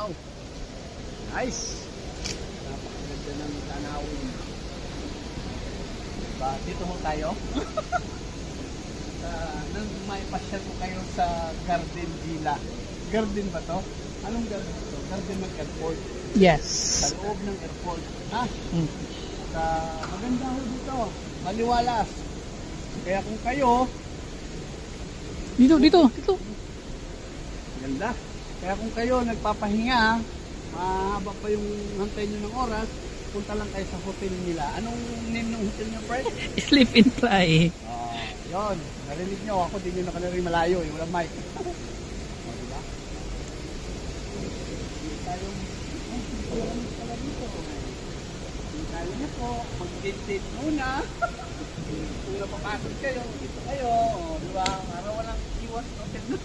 Wow! Nice! Napakaganda ng tanawin. Diba? Dito ho tayo. Nang may pasyal ko kayo sa Garden Villa. Garden ba to? Anong garden to? Garden ng airport. Yes. Sa loob ng airport. Ha? Mm. Sa maganda ho dito. Maliwalas. Kaya kung kayo, Dito. ganda. Kaya kung kayo nagpapahinga, mahaba pa yung hantay nyo ng oras, punta lang kayo sa hotel nila. Anong name ng hotel nyo, Fred? Sleep and fly. Yun. Narinig nyo, ako din yung nakanari malayo. Walang mic. Diba? Hindi tayo pala dito. Hindi tayo na po. Mag-date muna. Kung napapagod kayo, dito kayo. Diba? Para walang iwas hotel na.